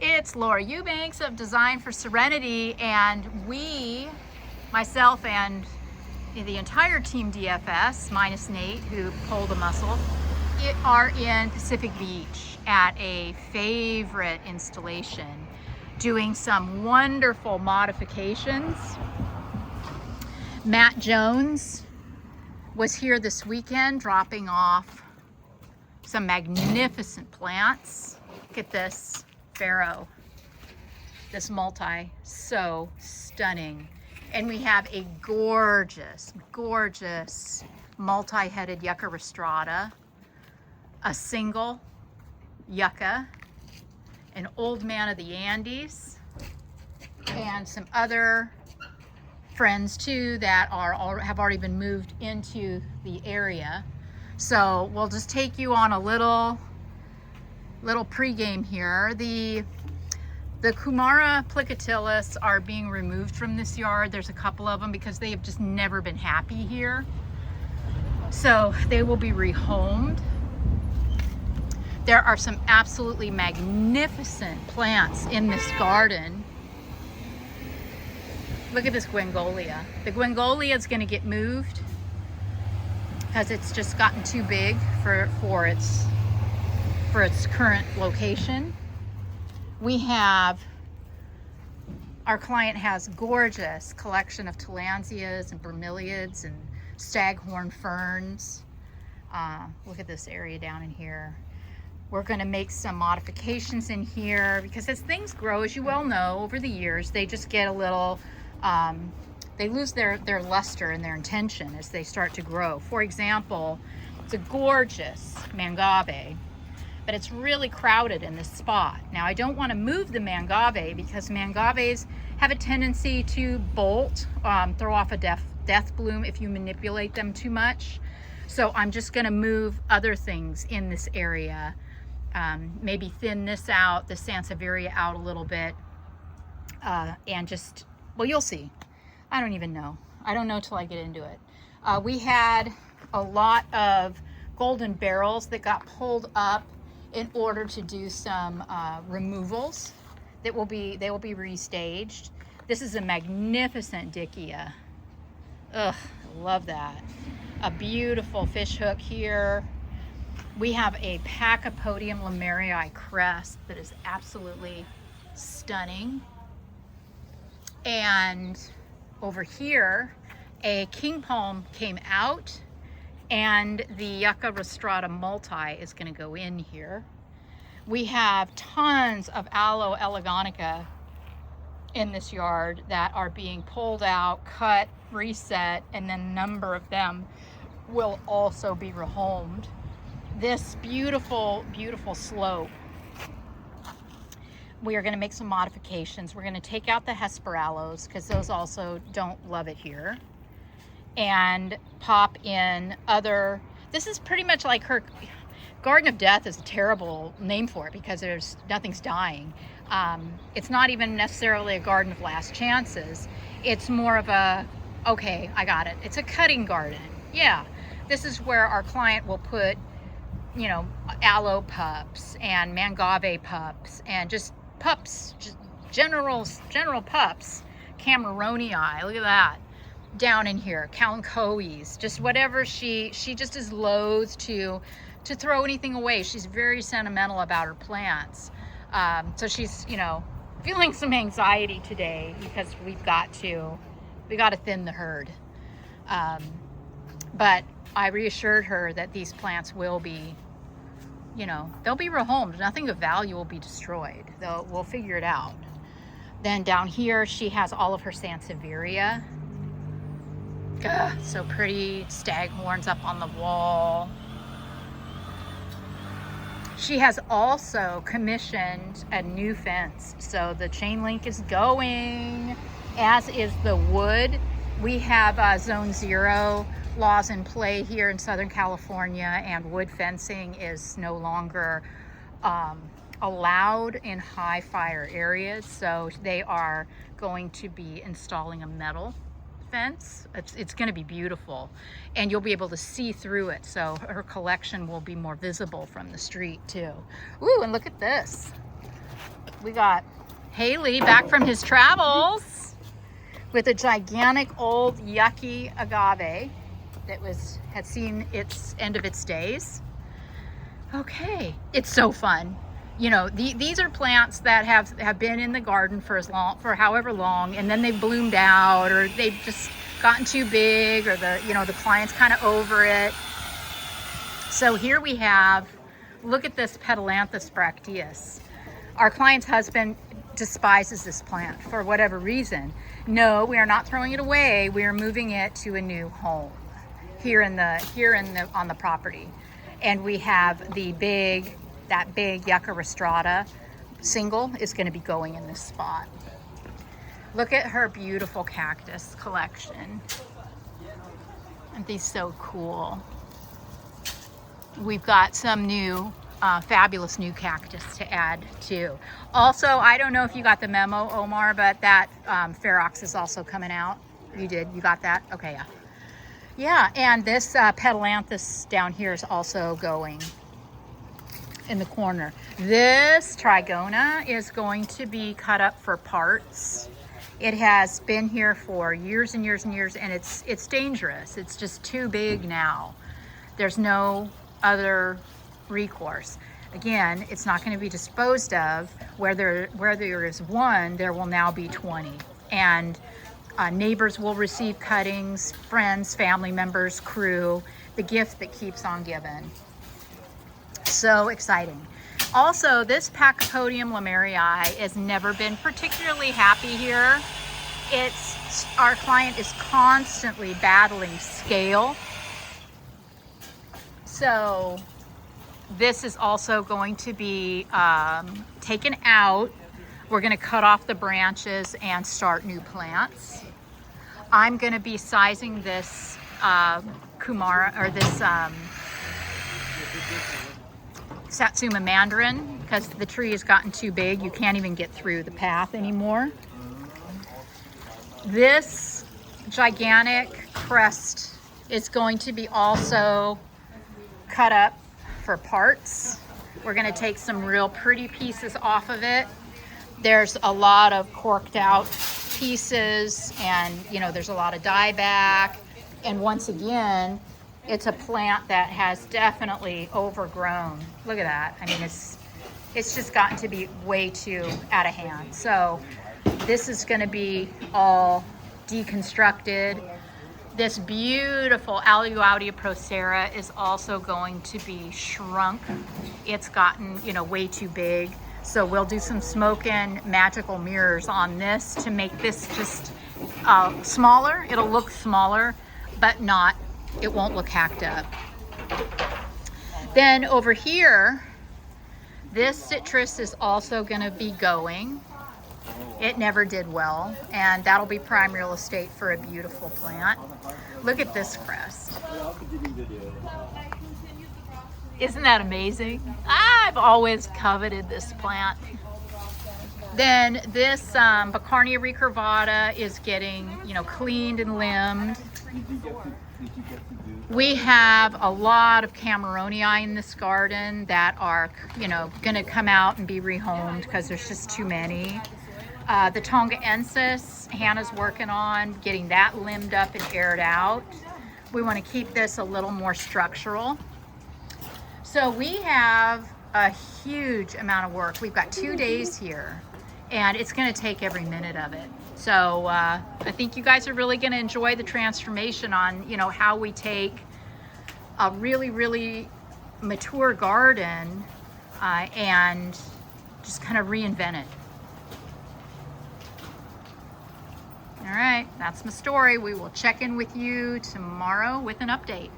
It's Laura Eubanks of Design for Serenity, and myself and the entire team DFS, minus Nate who pulled a muscle, are in Pacific Beach at a favorite installation doing some wonderful modifications. Matt Jones was here this weekend dropping off some magnificent plants. Look at this Pharaoh, this multi, so stunning. And we have a gorgeous, gorgeous multi-headed Yucca rostrata, a single yucca, an old man of the Andes, and some other friends too that have already been moved into the area. So we'll just take you on a little pregame here. The Kumara plicotilus are being removed from this yard. There's a couple of them because they have just never been happy here. So they will be rehomed. There are some absolutely magnificent plants in this garden. Look at this Gwengolia. The Gwengolia is going to get moved because it's just gotten too big for its current location. Our client has gorgeous collection of tillandsias and bromeliads and staghorn ferns. Look at this area down in here. We're going to make some modifications in here because as things grow, as you well know, over the years, they just get a little, they lose their luster and their intention as they start to grow. For example, it's a gorgeous mangave, but it's really crowded in this spot. Now, I don't want to move the mangave because mangaves have a tendency to bolt, throw off a death bloom if you manipulate them too much. So I'm just going to move other things in this area. Maybe thin this out, the Sansevieria out a little bit, and just, well, you'll see. I don't even know. I don't know till I get into it. We had a lot of golden barrels that got pulled up in order to do some removals they will be restaged. This is a magnificent Dickia. Ugh, love that. A beautiful fish hook here. We have a Pachypodium lemerii crest that is absolutely stunning. And over here, a king palm came out, and the Yucca rostrata multi is going to go in here. We have tons of Aloe eleganica in this yard that are being pulled out, cut, reset, and then a number of them will also be rehomed. This beautiful, beautiful slope, we are going to make some modifications. We're going to take out the Hesperaloes because those also don't love it here, and pop in other, this is pretty much like her Garden of Death is a terrible name for it because nothing's dying. It's not even necessarily a garden of last chances. It's more of a, okay, I got it. It's a cutting garden. Yeah, this is where our client will put, you know, aloe pups and mangave pups and just pups, just general pups. Cameronii, look at that. Down in here, Kalanchoes, just whatever she just is loath to throw anything away. She's very sentimental about her plants. So she's, you know, feeling some anxiety today because we got to thin the herd. But I reassured her that these plants will be, you know, they'll be rehomed. Nothing of value will be destroyed. We'll figure it out. Then down here, she has all of her Sansevieria. So pretty. Staghorns up on the wall. She has also commissioned a new fence. So the chain link is going, as is the wood. We have Zone 0 laws in play here in Southern California, and wood fencing is no longer allowed in high fire areas. So they are going to be installing a metal fence. It's going to be beautiful, and you'll be able to see through it, so her collection will be more visible from the street too. Ooh, and look at this. We got Haley back from his travels with a gigantic old yucky agave that had seen its end of its days. Okay, it's so fun. You know, these are plants that have been in the garden for however long, and then they've bloomed out, or they've just gotten too big, or the client's kind of over it. So here we have, look at this Petalanthus bracteus. Our client's husband despises this plant for whatever reason. No, we are not throwing it away. We are moving it to a new home here on the property. And we have that big Yucca rostrata single is going to be going in this spot. Look at her beautiful cactus collection. Aren't these so cool? We've got some new fabulous new cactus to add too. Also, I don't know if you got the memo, Omar, but that Ferox is also coming out. You did? You got that? Okay, yeah. Yeah, and this Petalanthus down here is also going in the corner. This Trigona is going to be cut up for parts. It has been here for years and years and years, and it's dangerous. It's just too big now. There's no other recourse. Again, it's not going to be disposed of. Where there is one, there will now be 20. And neighbors will receive cuttings, friends, family members, crew, the gift that keeps on giving. So exciting. Also, this Pachypodium lemmerii has never been particularly happy here. Our client is constantly battling scale. So this is also going to be taken out. We're going to cut off the branches and start new plants. I'm going to be sizing this Kumara, or this Satsuma Mandarin, because the tree has gotten too big. You can't even get through the path anymore. This gigantic crest is going to be also cut up for parts. We're going to take some real pretty pieces off of it. There's a lot of corked out pieces, and there's a lot of dieback. And once again, it's a plant that has definitely overgrown. Look at that. I mean, it's just gotten to be way too out of hand. So this is going to be all deconstructed. This beautiful Aleuaudia procera is also going to be shrunk. It's gotten, way too big. So we'll do some smoke-in magical mirrors on this to make this just smaller. It'll look smaller, but it won't look hacked up. Then over here, this citrus is also going to be going. It never did well, and that'll be prime real estate for a beautiful plant. Look at this crest. Isn't that amazing? I've always coveted this plant. Then this Baccarnia recurvata is getting, cleaned and limbed. We have a lot of Cameronii in this garden that are, going to come out and be rehomed because there's just too many. The Tongaensis, Hannah's working on getting that limbed up and aired out. We want to keep this a little more structural. So we have a huge amount of work. We've got 2 days here, and it's going to take every minute of it. So I think you guys are really going to enjoy the transformation on, how we take a really, really mature garden and just kind of reinvent it. All right, that's my story. We will check in with you tomorrow with an update.